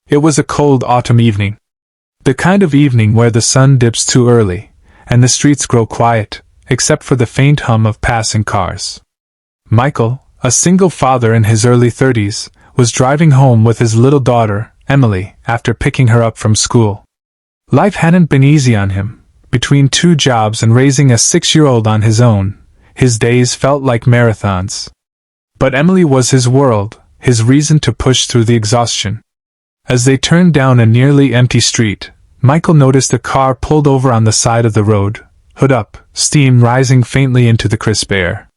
It was a cold autumn evening. The kind of evening where the sun dips too early, and the streets grow quiet, except for the faint hum of passing cars. Michael, a single father in his early 30s, was driving home with his little daughter, Emily, after picking her up from school. Life hadn't been easy on him. Between 2 jobs and raising a 6-year-old on his own, his days felt like marathons. But Emily was his world, his reason to push through the exhaustion. As they turned down a nearly empty street, Michael noticed a car pulled over on the side of the road, hood up, steam rising faintly into the crisp air.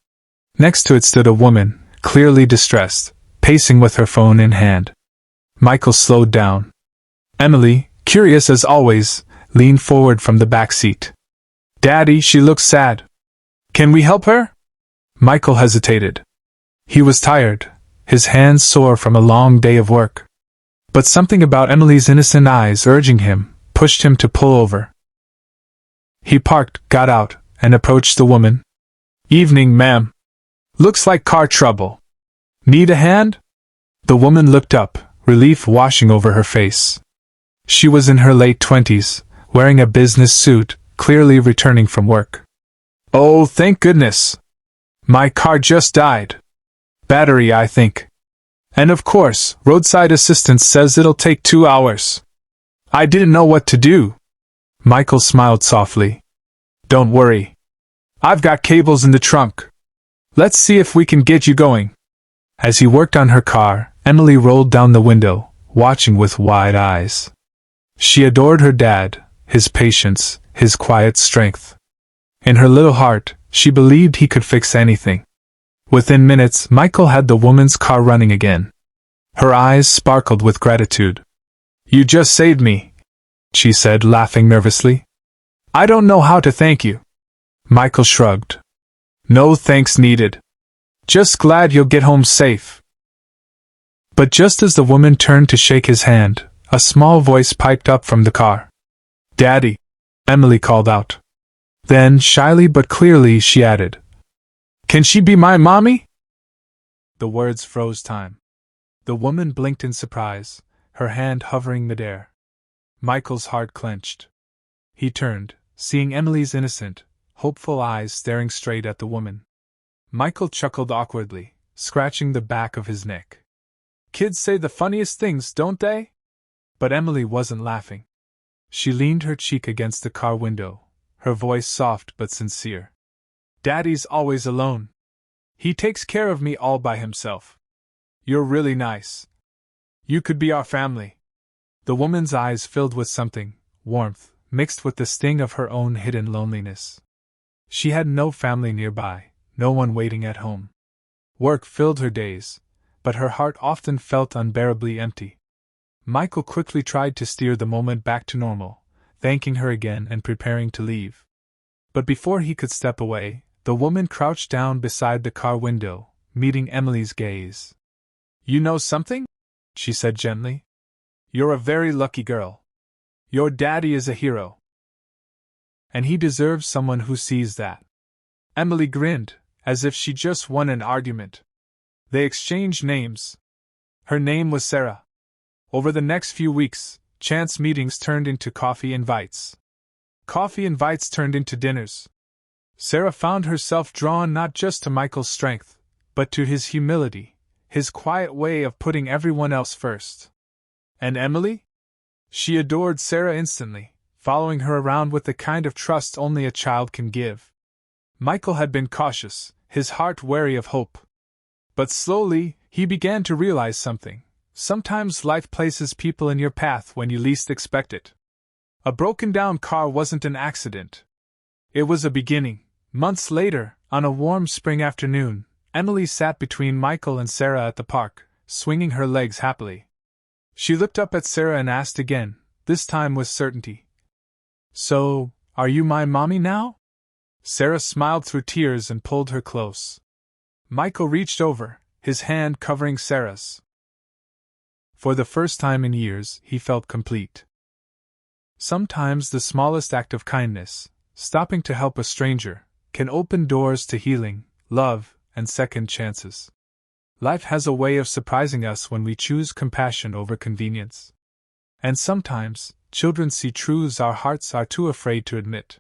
Next to it stood a woman, clearly distressed, pacing with her phone in hand. Michael slowed down. Emily, curious as always, leaned forward from the back seat. "Daddy, she looks sad. Can we help her?" Michael hesitated. He was tired, his hands sore from a long day of work. But something about Emily's innocent eyes urging him pushed him to pull over. He parked, got out, and approached the woman. "Evening, ma'am. Looks like car trouble. Need a hand?" The woman looked up, relief washing over her face. She was in her late 20s, wearing a business suit, clearly returning from work. "Oh, thank goodness. My car just died. Battery, I think. And of course, roadside assistance says it'll take 2 hours. I didn't know what to do." Michael smiled softly. "Don't worry. I've got cables in the trunk. Let's see if we can get you going." As he worked on her car, Emily rolled down the window, watching with wide eyes. She adored her dad, his patience, his quiet strength. In her little heart, she believed he could fix anything. Within minutes, Michael had the woman's car running again. Her eyes sparkled with gratitude. "You just saved me," she said, laughing nervously. "I don't know how to thank you." Michael shrugged. "No thanks needed. Just glad you'll get home safe." But just as the woman turned to shake his hand, a small voice piped up from the car. "Daddy," Emily called out. Then, shyly but clearly, she added, "Can she be my mommy?" The words froze time. The woman blinked in surprise, her hand hovering midair. Michael's heart clenched. He turned, seeing Emily's innocent, hopeful eyes staring straight at the woman. Michael chuckled awkwardly, scratching the back of his neck. "Kids say the funniest things, don't they?" But Emily wasn't laughing. She leaned her cheek against the car window, her voice soft but sincere. "Daddy's always alone. He takes care of me all by himself. You're really nice. You could be our family." The woman's eyes filled with something, warmth, mixed with the sting of her own hidden loneliness. She had no family nearby, no one waiting at home. Work filled her days, but her heart often felt unbearably empty. Michael quickly tried to steer the moment back to normal, thanking her again and preparing to leave. But before he could step away, the woman crouched down beside the car window, meeting Emily's gaze. "You know something?" she said gently. "You're a very lucky girl. Your daddy is a hero. And he deserves someone who sees that." Emily grinned, as if she just won an argument. They exchanged names. Her name was Sarah. Over the next few weeks, chance meetings turned into coffee invites. Coffee invites turned into dinners. Sarah found herself drawn not just to Michael's strength, but to his humility, his quiet way of putting everyone else first. And Emily? She adored Sarah instantly, following her around with the kind of trust only a child can give. Michael had been cautious, his heart wary of hope. But slowly, he began to realize something. Sometimes life places people in your path when you least expect it. A broken-down car wasn't an accident. It was a beginning. Months later, on a warm spring afternoon, Emily sat between Michael and Sarah at the park, swinging her legs happily. She looked up at Sarah and asked again, this time with certainty. "So, are you my mommy now?" Sarah smiled through tears and pulled her close. Michael reached over, his hand covering Sarah's. For the first time in years, he felt complete. Sometimes the smallest act of kindness, stopping to help a stranger, can open doors to healing, love, and second chances. Life has a way of surprising us when we choose compassion over convenience. And sometimes, children see truths our hearts are too afraid to admit.